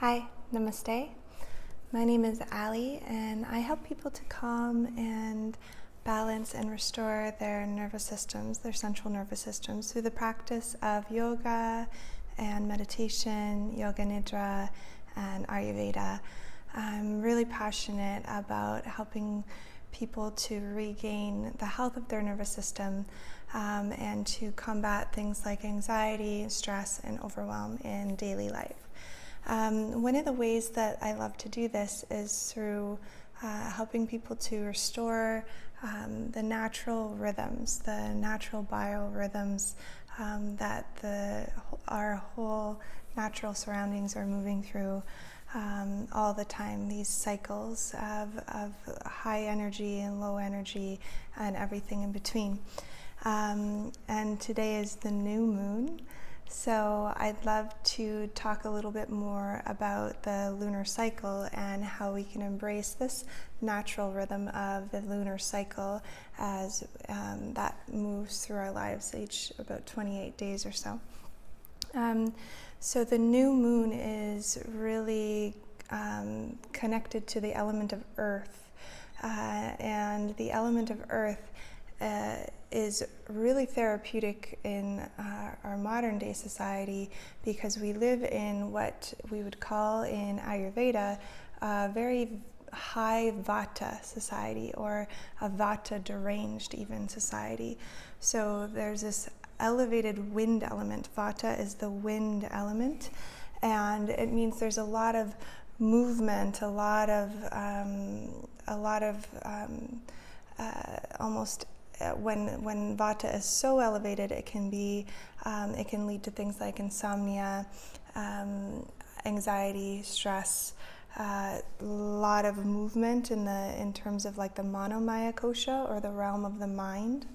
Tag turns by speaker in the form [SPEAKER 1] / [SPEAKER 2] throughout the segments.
[SPEAKER 1] Hi, Namaste. My name is Ali, and I help people to calm and balance and restore their nervous systems, their central nervous systems, through the practice of yoga and meditation, yoga nidra, and Ayurveda. I'm really passionate about helping people to regain the health of their nervous system and to combat things like anxiety, stress, and overwhelm in daily life. One of the ways that I love to do this is through helping people to restore the natural rhythms, the natural biorhythms that our whole natural surroundings are moving through all the time, these cycles of high energy and low energy and everything in between. And today is the new moon. So I'd love to talk a little bit more about the lunar cycle and how we can embrace this natural rhythm of the lunar cycle as that moves through our lives each about 28 days or so. So the new moon is really connected to the element of earth, and the element of earth is really therapeutic in our modern day society because we live in what we would call in Ayurveda a very high Vata society, or a Vata deranged even society. So there's this elevated wind element. Vata is the wind element, and it means there's a lot of movement, a lot of almost when Vata is so elevated, it can lead to things like insomnia, anxiety, stress, a lot of movement in terms of like the manomaya kosha, or the realm of the mind.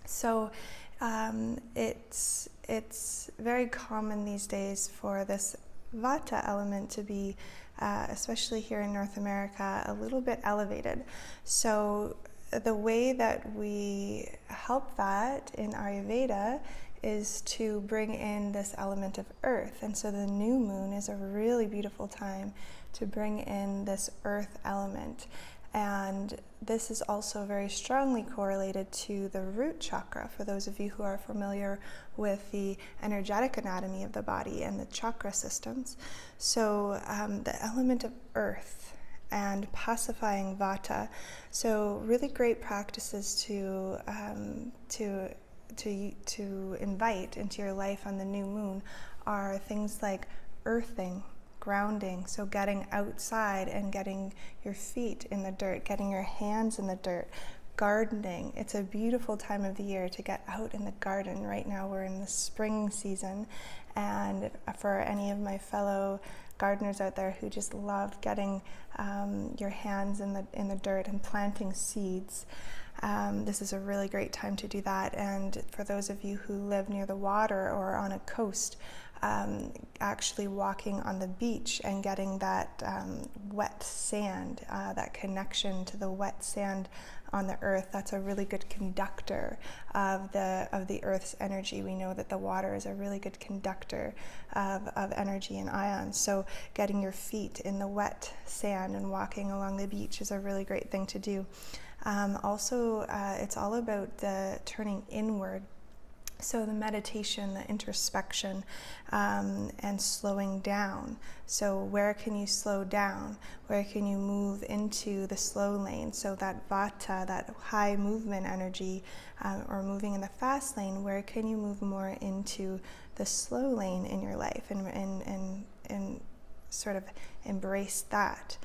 [SPEAKER 1] So it's very common these days for this Vata element to be, especially here in North America, a little bit elevated. So the way that we help that in Ayurveda is to bring in this element of earth. And so the new moon is a really beautiful time to bring in this earth element. And this is also very strongly correlated to the root chakra, for those of you who are familiar with the energetic anatomy of the body and the chakra systems. So the element of earth and pacifying Vata. So really great practices to invite into your life on the new moon are things like earthing, grounding, so getting outside and getting your feet in the dirt, getting your hands in the dirt, gardening. It's a beautiful time of the year to get out in the garden. Right now we're in the spring season, and for any of my fellow gardeners out there who just love getting your hands in the dirt and planting seeds, this is a really great time to do that. And for those of you who live near the water or on a coast, actually walking on the beach and getting that wet sand, that connection to the wet sand on the earth, that's a really good conductor of the earth's energy. We know that the water is a really good conductor of energy and ions. So getting your feet in the wet sand and walking along the beach is a really great thing to do. Also, it's all about the turning inward. So the meditation, the introspection, and slowing down. So where can you slow down? Where can you move into the slow lane? So that Vata, that high movement energy, or moving in the fast lane, where can you move more into the slow lane in your life and sort of embrace that?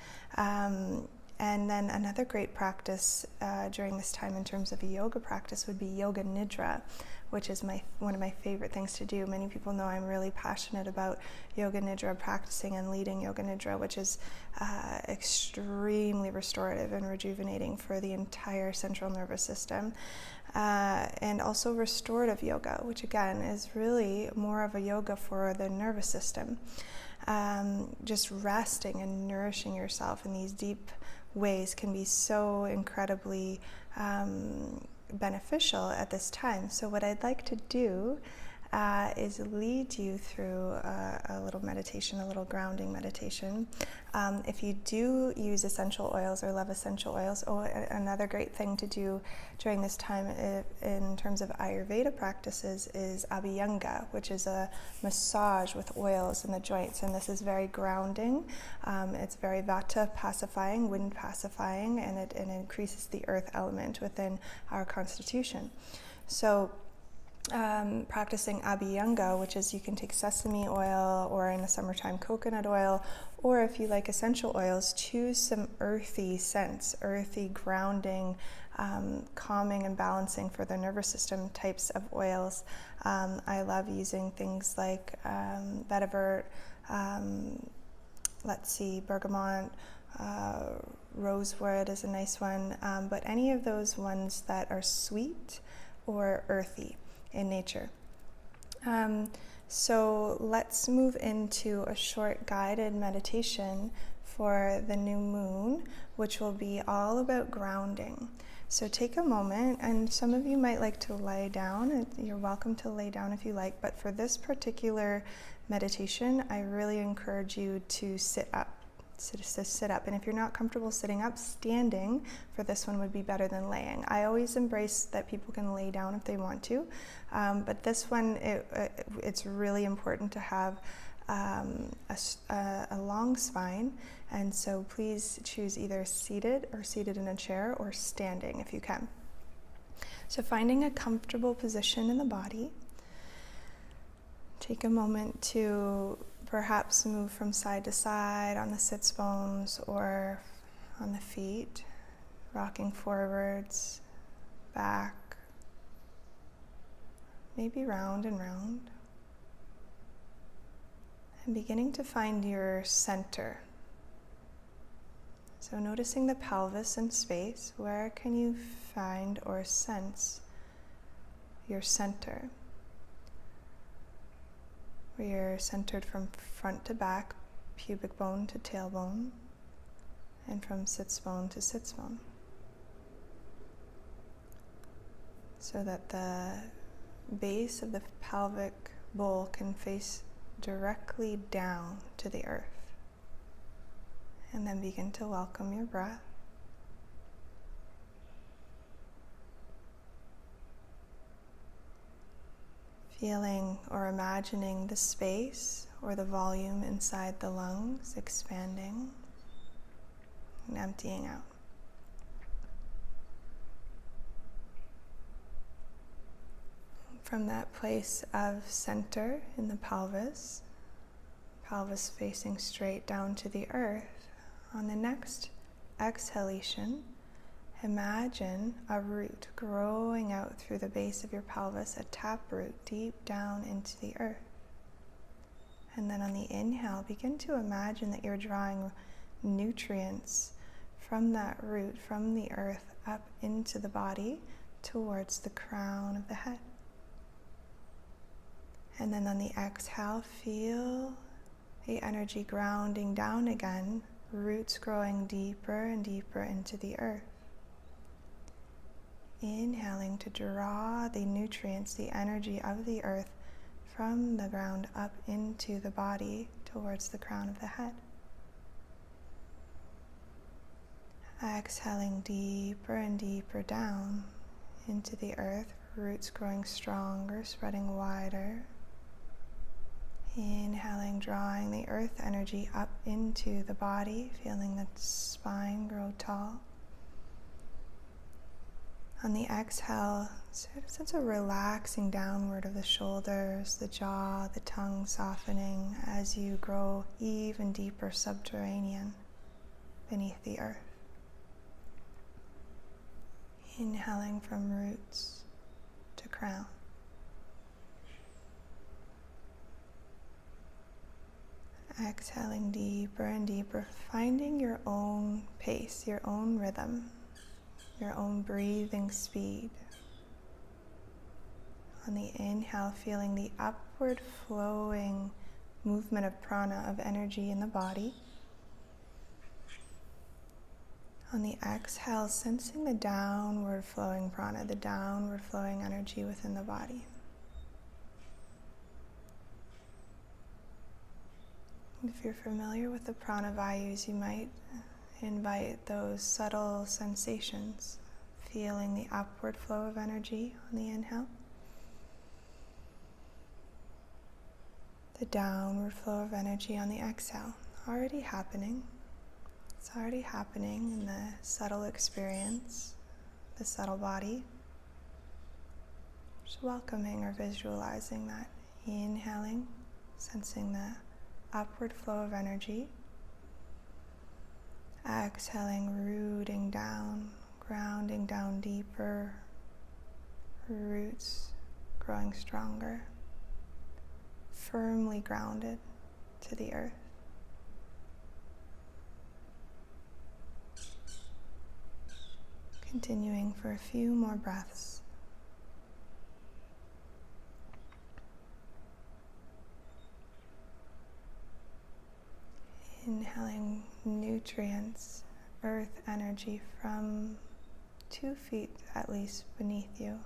[SPEAKER 1] And then another great practice during this time in terms of a yoga practice would be yoga nidra, which is one of my favorite things to do. Many people know I'm really passionate about yoga nidra, practicing and leading yoga nidra, which is extremely restorative and rejuvenating for the entire central nervous system. And also restorative yoga, which again is really more of a yoga for the nervous system. Just resting and nourishing yourself in these deep ways can be so incredibly beneficial at this time. So what I'd like to do is lead you through a little meditation, a little grounding meditation. If you do use essential oils or love essential oils, another great thing to do during this time in terms of Ayurveda practices is Abhyanga, which is a massage with oils in the joints, and this is very grounding. It's very vata pacifying, wind pacifying, and it increases the earth element within our constitution. So practicing Abhyanga, which is you can take sesame oil, or in the summertime coconut oil, or if you like essential oils, choose some earthy scents, earthy, grounding, calming and balancing for the nervous system types of oils. I love using things like vetiver, bergamot, rosewood is a nice one, but any of those ones that are sweet or earthy in nature. So let's move into a short guided meditation for the new moon, which will be all about grounding. So take a moment, and some of you might like to lay down. You're welcome to lay down if you like, but for this particular meditation, I really encourage you to sit up. Sit up, and if you're not comfortable sitting up, standing for this one would be better than laying. I always embrace that people can lay down if they want to, but this one, it's really important to have a long spine, and so please choose either seated in a chair, or standing if you can. So finding a comfortable position in the body. Take a moment to perhaps move from side to side on the sits bones or on the feet, rocking forwards, back, maybe round and round. And beginning to find your center. So noticing the pelvis and space, where can you find or sense your center? Where you're centered from front to back, pubic bone to tailbone, and from sits bone to sits bone. So that the base of the pelvic bowl can face directly down to the earth. And then begin to welcome your breath. Feeling or imagining the space or the volume inside the lungs expanding and emptying out. From that place of center in the pelvis facing straight down to the earth, on the next exhalation, imagine a root growing out through the base of your pelvis, a taproot deep down into the earth. And then on the inhale, begin to imagine that you're drawing nutrients from that root, from the earth, up into the body towards the crown of the head. And then on the exhale, feel the energy grounding down again, roots growing deeper and deeper into the earth. Inhaling to draw the nutrients, the energy of the earth from the ground up into the body towards the crown of the head. Exhaling deeper and deeper down into the earth, roots growing stronger, spreading wider. Inhaling, drawing the earth energy up into the body, feeling the spine grow tall. On the exhale, sense a relaxing downward of the shoulders, the jaw, the tongue softening as you grow even deeper subterranean beneath the earth. Inhaling from roots to crown. Exhaling deeper and deeper, finding your own pace, your own rhythm, your own breathing speed. On the inhale, feeling the upward flowing movement of prana, of energy in the body. On the exhale, sensing the downward flowing prana, the downward flowing energy within the body. If you're familiar with the pranavayus, you might invite those subtle sensations, feeling the upward flow of energy on the inhale, the downward flow of energy on the exhale. Already happening. It's already happening in the subtle experience, the subtle body. Just welcoming or visualizing that. Inhaling, sensing the upward flow of energy. Exhaling, rooting down, grounding down deeper, roots growing stronger, firmly grounded to the earth. Continuing for a few more breaths. Inhaling nutrients, earth energy from 2 feet at least beneath you,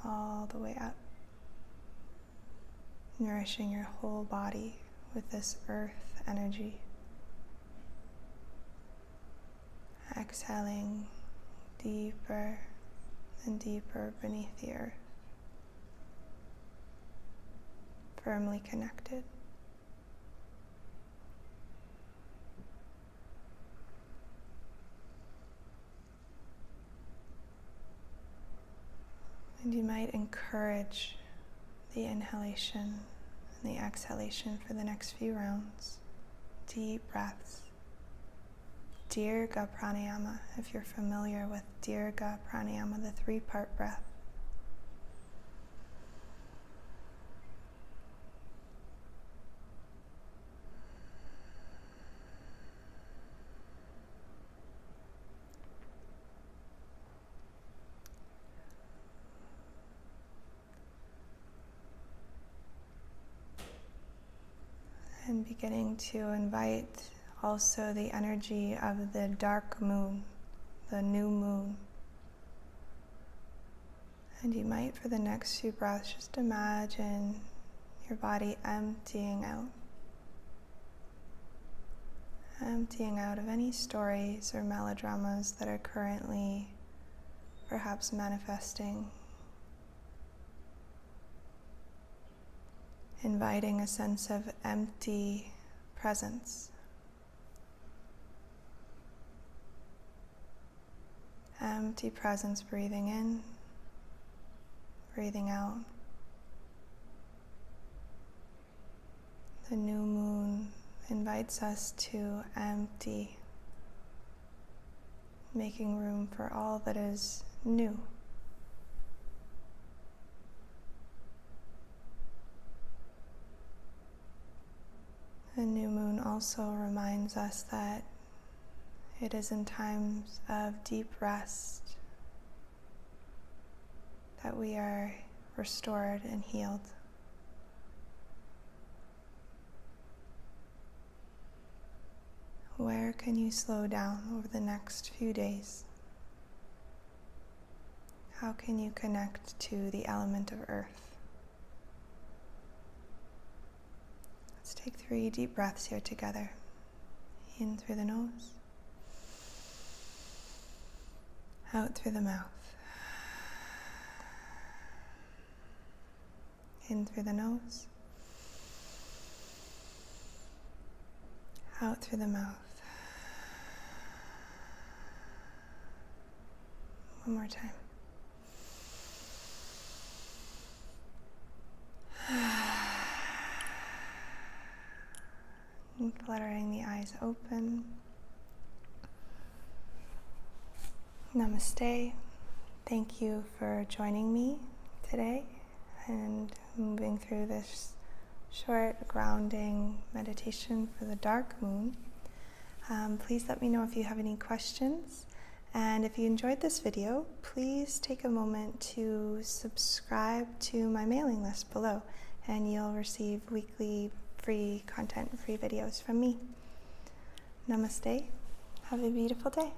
[SPEAKER 1] all the way up. Nourishing your whole body with this earth energy. Exhaling deeper and deeper beneath the earth. Firmly connected. And you might encourage the inhalation and the exhalation for the next few rounds. Deep breaths. Dirga pranayama, if you're familiar with Dirga pranayama, the 3-part breath. And beginning to invite also the energy of the dark moon, the new moon. And you might, for the next few breaths, just imagine your body emptying out. Emptying out of any stories or melodramas that are currently perhaps manifesting. Inviting a sense of empty presence. Empty presence, breathing in, breathing out. The new moon invites us to empty, making room for all that is new. The new moon also reminds us that it is in times of deep rest that we are restored and healed. Where can you slow down over the next few days? How can you connect to the element of earth? Let's take 3 deep breaths here together. In through the nose, out through the mouth. In through the nose, out through the mouth. One more time. And fluttering the eyes open. Namaste. Thank you for joining me today and moving through this short grounding meditation for the dark moon. Please let me know if you have any questions. And if you enjoyed this video, please take a moment to subscribe to my mailing list below, and you'll receive weekly free content, free videos from me. Namaste. Have a beautiful day.